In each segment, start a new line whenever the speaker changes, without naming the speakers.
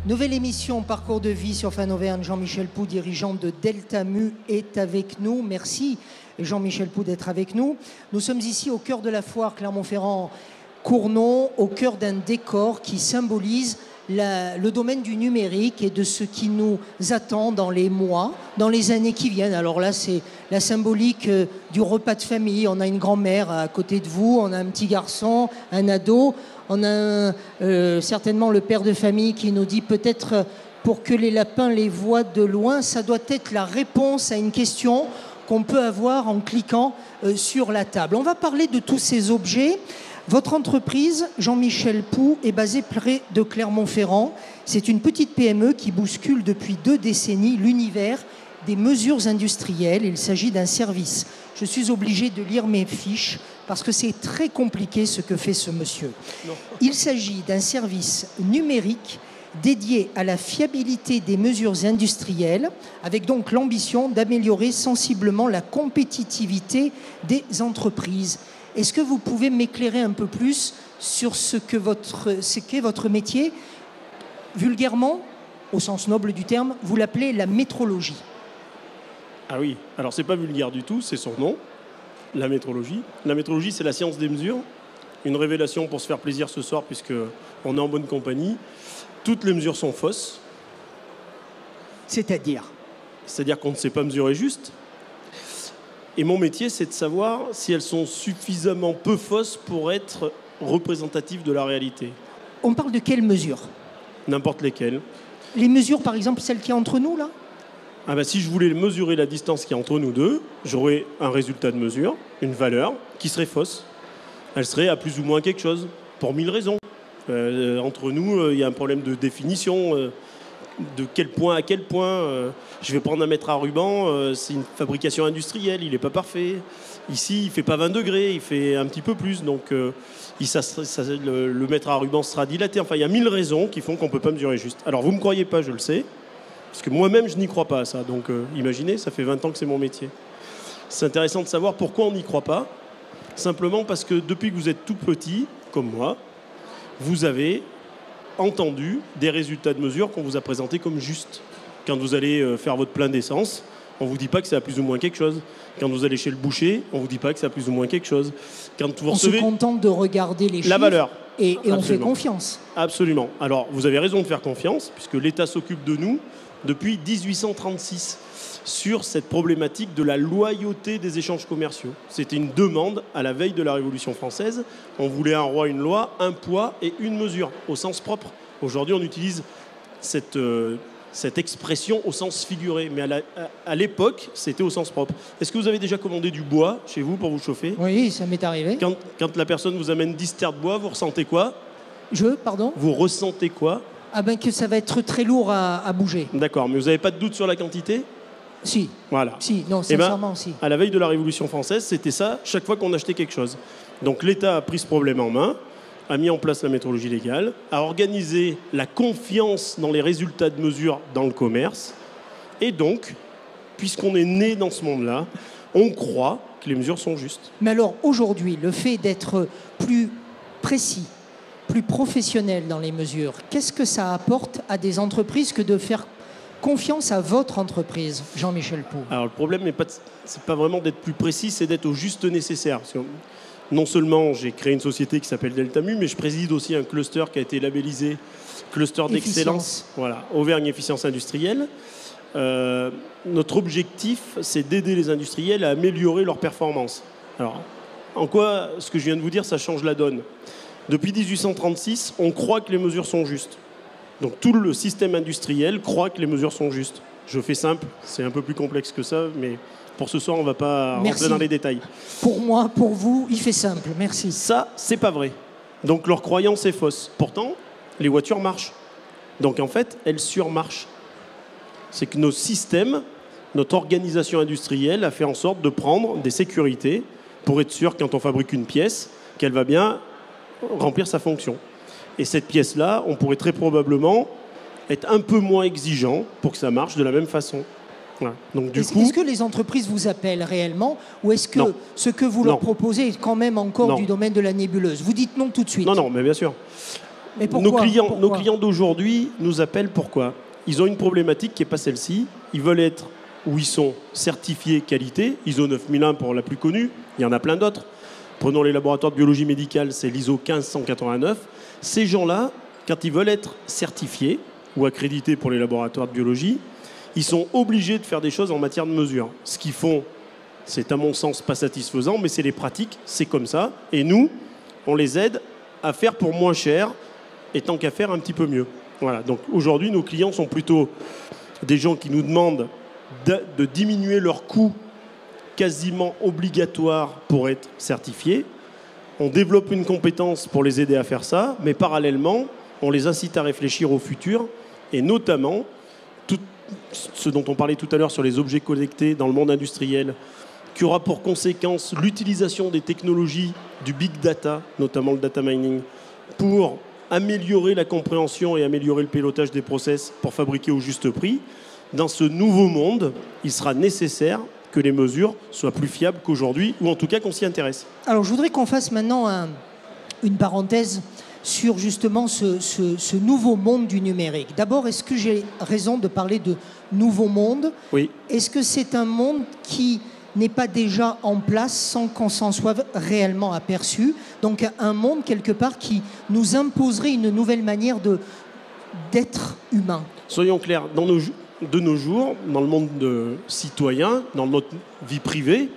Nouvelle émission Parcours de vie sur Fan Auvergne. Jean-Michel Pou, dirigeant de Deltamu, est avec nous. Merci Jean-Michel Pou d'être avec nous. Nous sommes ici au cœur de la foire Clermont-Ferrand-Cournon, au cœur d'un décor qui symbolise le domaine du numérique et de ce qui nous attend dans les mois, dans les années qui viennent. Alors là, c'est la symbolique du repas de famille. On a une grand-mère à côté de vous, on a un petit garçon, un ado. On a certainement le père de famille qui nous dit peut-être pour que les lapins les voient de loin, ça doit être la réponse à une question qu'on peut avoir en cliquant sur la table. On va parler de tous ces objets. Votre entreprise, Jean-Michel Pou, est basée près de Clermont-Ferrand. C'est une petite PME qui bouscule depuis 2 décennies l'univers des mesures industrielles. Il s'agit d'un service. Je suis obligé de lire mes fiches parce que c'est très compliqué ce que fait ce monsieur. Non. Il s'agit d'un service numérique dédié à la fiabilité des mesures industrielles, avec donc l'ambition d'améliorer sensiblement la compétitivité des entreprises. Est-ce que vous pouvez m'éclairer un peu plus sur ce qu'est votre métier? Vulgairement, au sens noble du terme, vous l'appelez la métrologie.
Ah oui, alors c'est pas vulgaire du tout, c'est son nom, la métrologie. La métrologie, c'est la science des mesures. Une révélation pour se faire plaisir ce soir, puisqu'on est en bonne compagnie. Toutes les mesures sont fausses.
C'est-à-dire?
C'est-à-dire qu'on ne sait pas mesurer juste. Et mon métier, c'est de savoir si elles sont suffisamment peu fausses pour être représentatives de la réalité.
On parle de quelles mesures?
N'importe lesquelles.
Les mesures, par exemple, celles qui sont entre nous, là?
Ah ben, si je voulais mesurer la distance qui est entre nous deux, j'aurais un résultat de mesure, une valeur, qui serait fausse. Elle serait à plus ou moins quelque chose, pour 1000 raisons. Entre nous, il y a un problème de définition, de quel point à quel point. Je vais prendre un mètre à ruban, c'est une fabrication industrielle, il n'est pas parfait. Ici, il ne fait pas 20 degrés, il fait un petit peu plus, donc le mètre à ruban sera dilaté. Enfin, il y a 1000 raisons qui font qu'on ne peut pas mesurer juste. Alors, vous ne me croyez pas, je le sais. Parce que moi-même, je n'y crois pas à ça. Donc, imaginez, ça fait 20 ans que c'est mon métier. C'est intéressant de savoir pourquoi on n'y croit pas. Simplement parce que depuis que vous êtes tout petit, comme moi, vous avez entendu des résultats de mesure qu'on vous a présentés comme justes. Quand vous allez faire votre plein d'essence, on ne vous dit pas que c'est à plus ou moins quelque chose. Quand vous allez chez le boucher, on ne vous dit pas que c'est à plus ou moins quelque chose. Quand vous recevez...
On se contente de regarder les chiffres.
La valeur.
Et on fait confiance.
Absolument. Alors, vous avez raison de faire confiance, puisque l'État s'occupe de nous depuis 1836 sur cette problématique de la loyauté des échanges commerciaux. C'était une demande à la veille de la Révolution française. On voulait un roi, une loi, un poids et une mesure, au sens propre. Aujourd'hui, on utilise cette expression au sens figuré, mais à l'époque, c'était au sens propre. Est-ce que vous avez déjà commandé du bois chez vous pour vous chauffer?
Oui, ça m'est arrivé.
Quand la personne vous amène 10 terres de bois, vous ressentez quoi?
Pardon?
Vous ressentez quoi?
Ah ben que ça va être très lourd à bouger.
D'accord, mais vous n'avez pas de doute sur la quantité?
Si.
Voilà.
Si, non, sincèrement, si.
À la veille de la Révolution française, c'était ça chaque fois qu'on achetait quelque chose. Donc l'État a pris ce problème en main, a mis en place la métrologie légale, a organisé la confiance dans les résultats de mesure dans le commerce. Et donc, puisqu'on est né dans ce monde-là, on croit que les mesures sont justes.
Mais alors, aujourd'hui, le fait d'être plus précis, plus professionnel dans les mesures, qu'est-ce que ça apporte à des entreprises que de faire confiance à votre entreprise, Jean-Michel Pou? Alors,
le problème, c'est pas vraiment d'être plus précis, c'est d'être au juste nécessaire. Parce que non seulement j'ai créé une société qui s'appelle Deltamu, mais je préside aussi un cluster qui a été labellisé cluster d'excellence, voilà, Auvergne Efficience Industrielle. Notre objectif, c'est d'aider les industriels à améliorer leur performance. Alors, en quoi ce que je viens de vous dire, ça change la donne? Depuis 1836, on croit que les mesures sont justes. Donc tout le système industriel croit que les mesures sont justes. Je fais simple, c'est un peu plus complexe que ça, mais pour ce soir, on ne va pas rentrer dans les détails.
Pour moi, pour vous, il fait simple, merci.
Ça, c'est pas vrai. Donc leur croyance est fausse. Pourtant, les voitures marchent. Donc en fait, elles surmarchent. C'est que nos systèmes, notre organisation industrielle a fait en sorte de prendre des sécurités pour être sûr, quand on fabrique une pièce, qu'elle va bien remplir sa fonction. Et cette pièce-là, on pourrait très probablement être un peu moins exigeant pour que ça marche de la même façon. Voilà. Donc,
est-ce que les entreprises vous appellent réellement ou est-ce que ce que vous leur proposez est quand même encore du domaine de la nébuleuse? Vous dites non tout de suite.
Non, mais bien sûr.
Mais pourquoi
nos clients d'aujourd'hui nous appellent pourquoi? Ils ont une problématique qui n'est pas celle-ci. Ils veulent être où ils sont certifiés qualité, ISO 9001 pour la plus connue, il y en a plein d'autres. Prenons les laboratoires de biologie médicale, c'est l'ISO 15189. Ces gens-là, quand ils veulent être certifiés ou accrédités pour les laboratoires de biologie, ils sont obligés de faire des choses en matière de mesure. Ce qu'ils font, c'est à mon sens pas satisfaisant, mais c'est les pratiques, c'est comme ça. Et nous, on les aide à faire pour moins cher et tant qu'à faire un petit peu mieux. Voilà. Donc aujourd'hui, nos clients sont plutôt des gens qui nous demandent de diminuer leurs coûts quasiment obligatoires pour être certifiés. On développe une compétence pour les aider à faire ça, mais parallèlement, on les incite à réfléchir au futur et notamment tout ce dont on parlait tout à l'heure sur les objets connectés dans le monde industriel, qui aura pour conséquence l'utilisation des technologies du big data, notamment le data mining, pour améliorer la compréhension et améliorer le pilotage des process pour fabriquer au juste prix. Dans ce nouveau monde, il sera nécessaire que les mesures soient plus fiables qu'aujourd'hui, ou en tout cas qu'on s'y intéresse.
Alors je voudrais qu'on fasse maintenant une parenthèse sur justement ce nouveau monde du numérique. D'abord, est-ce que j'ai raison de parler de nouveau monde?
Oui.
Est-ce que c'est un monde qui n'est pas déjà en place sans qu'on s'en soit réellement aperçu? Donc un monde quelque part qui nous imposerait une nouvelle manière d'être humain.
Soyons clairs, de nos jours, dans le monde citoyen, dans notre vie privée,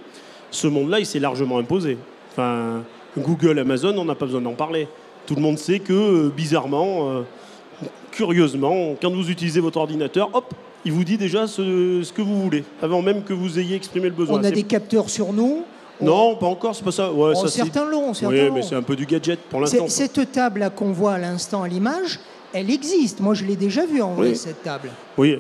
ce monde-là, il s'est largement imposé. Enfin, Google, Amazon, on n'a pas besoin d'en parler. Tout le monde sait que, bizarrement, curieusement, quand vous utilisez votre ordinateur, hop, il vous dit déjà ce que vous voulez, avant même que vous ayez exprimé le besoin.
On a des capteurs sur nous.
Non, pas encore, c'est pas ça. Ouais, ça
certains l'ont.
Oui, mais c'est un peu du gadget pour l'instant.
Cette table qu'on voit à l'instant à l'image, elle existe. Moi, je l'ai déjà vue en vrai, cette table.
Oui.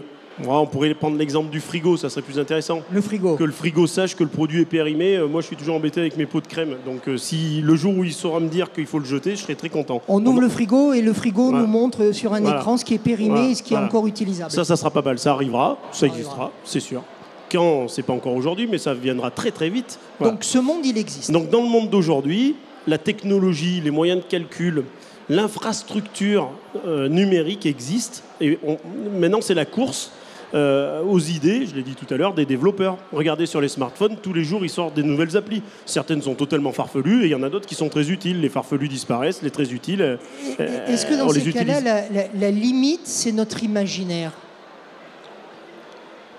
On pourrait prendre l'exemple du frigo, ça serait plus intéressant.
Le frigo.
Que le frigo sache que le produit est périmé. Moi, je suis toujours embêté avec mes pots de crème. Donc, si le jour où il saura me dire qu'il faut le jeter, je serai très content.
On ouvre le frigo et le frigo nous montre sur un écran ce qui est périmé et ce qui est encore utilisable.
Ça sera pas mal. Ça arrivera, ça existera, c'est sûr. Quand, c'est pas encore aujourd'hui, mais ça viendra très très vite.
Voilà. Donc, ce monde, il existe.
Donc, dans le monde d'aujourd'hui, la technologie, les moyens de calcul, l'infrastructure numérique existe. Et maintenant, c'est la course aux idées, je l'ai dit tout à l'heure, des développeurs. Regardez sur les smartphones, tous les jours, ils sortent des nouvelles applis. Certaines sont totalement farfelues et il y en a d'autres qui sont très utiles. Les farfelues disparaissent, les très utiles,
est-ce que dans ces cas-là, la limite, c'est notre imaginaire?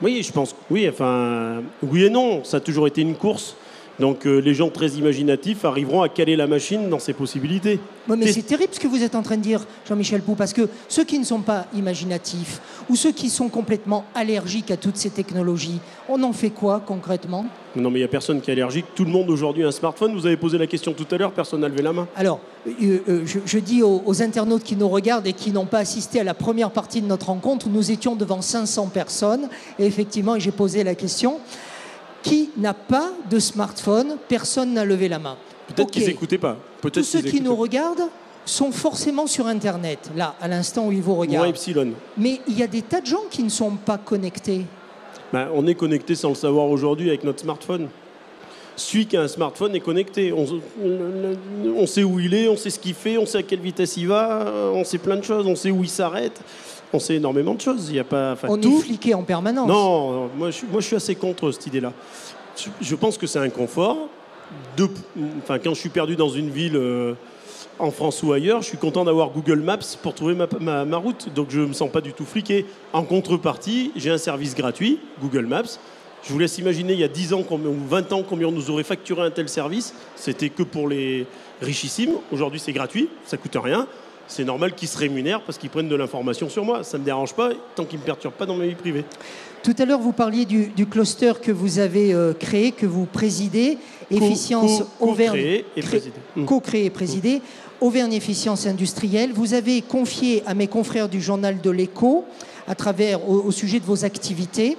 Oui, je pense. Oui, enfin, oui et non. Ça a toujours été une course. Donc les gens très imaginatifs arriveront à caler la machine dans ses possibilités.
Oui, mais c'est terrible ce que vous êtes en train de dire, Jean-Michel Pou, parce que ceux qui ne sont pas imaginatifs ou ceux qui sont complètement allergiques à toutes ces technologies, on en fait quoi concrètement?
Non, mais il n'y a personne qui est allergique. Tout le monde aujourd'hui a un smartphone. Vous avez posé la question tout à l'heure, personne n'a levé la main.
Alors, je dis aux internautes qui nous regardent et qui n'ont pas assisté à la première partie de notre rencontre, nous étions devant 500 personnes et effectivement, j'ai posé la question. Qui n'a pas de smartphone? Personne n'a levé la main.
Peut-être qu'ils n'écoutaient pas.
Tous ceux qui nous regardent sont forcément sur Internet, là, à l'instant où ils vous regardent.
Moins epsilon.
Mais il y a des tas de gens qui ne sont pas connectés.
Ben, on est connecté sans le savoir aujourd'hui avec notre smartphone. Celui qui a un smartphone est connecté. On sait où il est, on sait ce qu'il fait, on sait à quelle vitesse il va, on sait plein de choses, on sait où il s'arrête. On sait énormément de choses. Il y a pas,
on est fliqué en permanence.
Non, moi je suis assez contre cette idée-là. Je pense que c'est un confort. Quand je suis perdu dans une ville en France ou ailleurs, je suis content d'avoir Google Maps pour trouver ma route. Donc je ne me sens pas du tout fliqué. En contrepartie, j'ai un service gratuit, Google Maps. Je vous laisse imaginer il y a 10 ans ou 20 ans combien on nous aurait facturé un tel service. C'était que pour les richissimes. Aujourd'hui, c'est gratuit, ça ne coûte rien. C'est normal qu'ils se rémunèrent parce qu'ils prennent de l'information sur moi. Ça ne me dérange pas tant qu'ils ne me perturbent pas dans ma vie privée.
Tout à l'heure, vous parliez du cluster que vous avez créé, que vous présidez, Efficience Auvergne. Co-créé et présidé, Auvergne Efficience Industrielle. Vous avez confié à mes confrères du journal de l'Écho, au sujet de vos activités,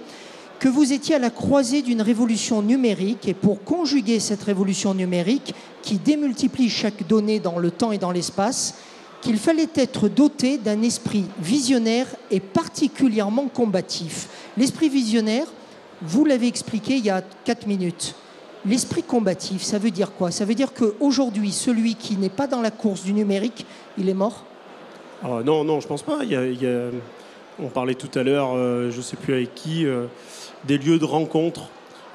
que vous étiez à la croisée d'une révolution numérique et pour conjuguer cette révolution numérique qui démultiplie chaque donnée dans le temps et dans l'espace, qu'il fallait être doté d'un esprit visionnaire et particulièrement combatif. L'esprit visionnaire, vous l'avez expliqué il y a 4 minutes. L'esprit combatif, ça veut dire quoi? Ça veut dire qu'aujourd'hui, celui qui n'est pas dans la course du numérique, il est mort?
Ah, non, non, je pense pas. On parlait tout à l'heure, je ne sais plus avec qui, des lieux de rencontre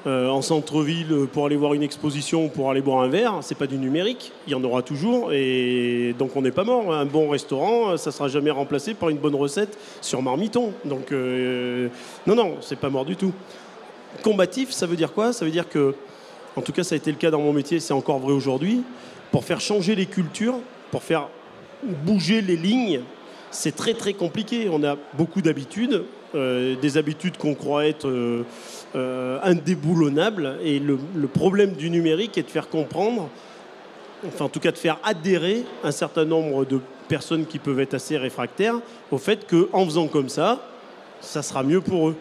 en centre-ville pour aller voir une exposition ou pour aller boire un verre. C'est pas du numérique, il y en aura toujours. Et donc on n'est pas mort. Un bon restaurant, ça ne sera jamais remplacé par une bonne recette sur marmiton. Donc non, non, c'est pas mort du tout. Combatif, ça veut dire quoi? Ça veut dire que, en tout cas ça a été le cas dans mon métier, c'est encore vrai aujourd'hui, pour faire changer les cultures, pour faire bouger les lignes, c'est très très compliqué. On a beaucoup d'habitudes, des habitudes qu'on croit être indéboulonnables, et le problème du numérique est de faire comprendre, enfin en tout cas de faire adhérer un certain nombre de personnes qui peuvent être assez réfractaires au fait qu'en faisant comme ça sera mieux pour eux.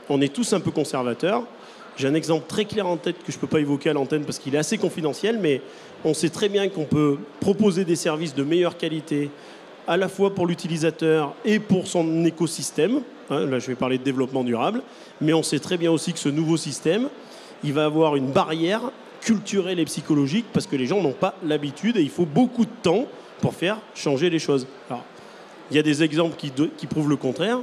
On est tous un peu conservateurs. J'ai un exemple très clair en tête que je ne peux pas évoquer à l'antenne parce qu'il est assez confidentiel, mais on sait très bien qu'on peut proposer des services de meilleure qualité à la fois pour l'utilisateur et pour son écosystème. Là, je vais parler de développement durable, mais on sait très bien aussi que ce nouveau système, il va avoir une barrière culturelle et psychologique parce que les gens n'ont pas l'habitude et il faut beaucoup de temps pour faire changer les choses. Alors, il y a des exemples qui prouvent le contraire.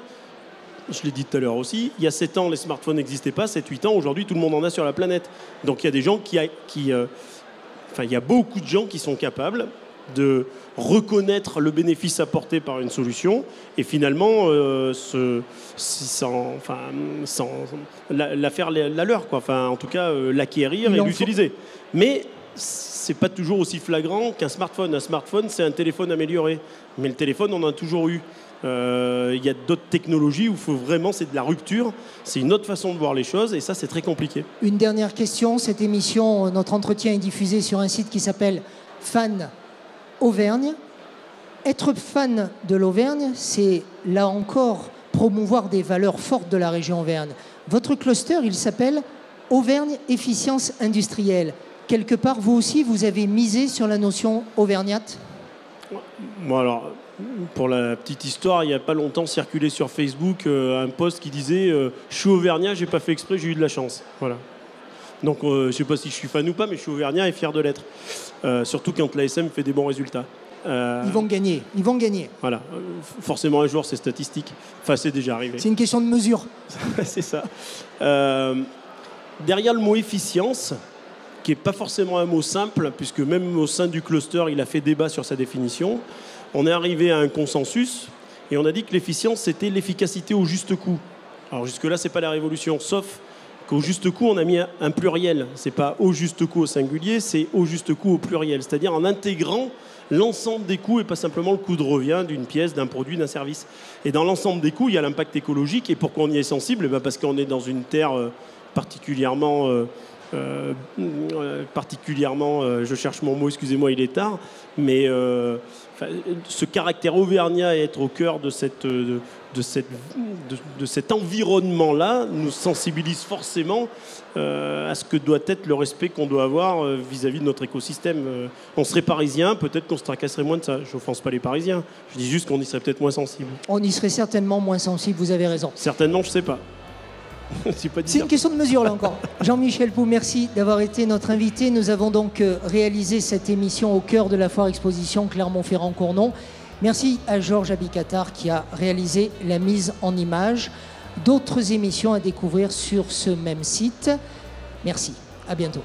Je l'ai dit tout à l'heure aussi, il y a 7 ans, les smartphones n'existaient pas, 7-8 ans, aujourd'hui, tout le monde en a sur la planète. Donc il y a des gens il y a beaucoup de gens qui sont capables de reconnaître le bénéfice apporté par une solution et finalement la faire la leur, quoi. Enfin, en tout cas, l'acquérir et l'utiliser. Mais c'est pas toujours aussi flagrant qu'un smartphone. Un smartphone, c'est un téléphone amélioré. Mais le téléphone, on en a toujours eu. Il y a d'autres technologies où c'est de la rupture, c'est une autre façon de voir les choses et ça c'est très compliqué.
Une dernière question, cette émission, notre entretien est diffusé sur un site qui s'appelle Fan Auvergne. Être fan de l'Auvergne, c'est là encore promouvoir des valeurs fortes de la région Auvergne. Votre cluster, il s'appelle Auvergne Efficience Industrielle. Quelque part, vous aussi, vous avez misé sur la notion auvergnate?
Moi, alors, pour la petite histoire, il n'y a pas longtemps circulé sur Facebook un post qui disait je suis auvergnat, j'ai pas fait exprès, j'ai eu de la chance. Voilà. Donc je ne sais pas si je suis fan ou pas, mais je suis auvergnat et fier de l'être. Surtout quand l'ASM fait des bons résultats.
Ils vont gagner, ils vont gagner.
Voilà. Forcément un jour c'est statistique. Enfin c'est déjà arrivé.
C'est une question de mesure.
C'est ça. Derrière le mot efficience, qui n'est pas forcément un mot simple, puisque même au sein du cluster, il a fait débat sur sa définition, on est arrivé à un consensus et on a dit que l'efficience, c'était l'efficacité au juste coût. Alors jusque-là, ce n'est pas la révolution, sauf qu'au juste coût, on a mis un pluriel. Ce n'est pas au juste coût au singulier, c'est au juste coût au pluriel, c'est-à-dire en intégrant l'ensemble des coûts et pas simplement le coût de revient d'une pièce, d'un produit, d'un service. Et dans l'ensemble des coûts, il y a l'impact écologique. Et pourquoi on y est sensible? Parce qu'on est dans une terre particulièrement, je cherche mon mot, excusez-moi, il est tard, mais ce caractère auvergnat et être au cœur de cet environnement-là nous sensibilise forcément à ce que doit être le respect qu'on doit avoir vis-à-vis de notre écosystème. On serait parisien, peut-être qu'on se tracasserait moins de ça. Je n'offense pas les Parisiens, je dis juste qu'on y serait peut-être moins sensible.
On y serait certainement moins sensible, vous avez raison.
Certainement, je ne sais pas.
C'est une question de mesure là encore. Jean-Michel Pou, merci d'avoir été notre invité. Nous avons donc réalisé cette émission au cœur de la foire exposition Clermont-Ferrand-Cournon. Merci à Georges Abicatar qui a réalisé la mise en image. D'autres émissions à découvrir sur ce même site. Merci, à bientôt.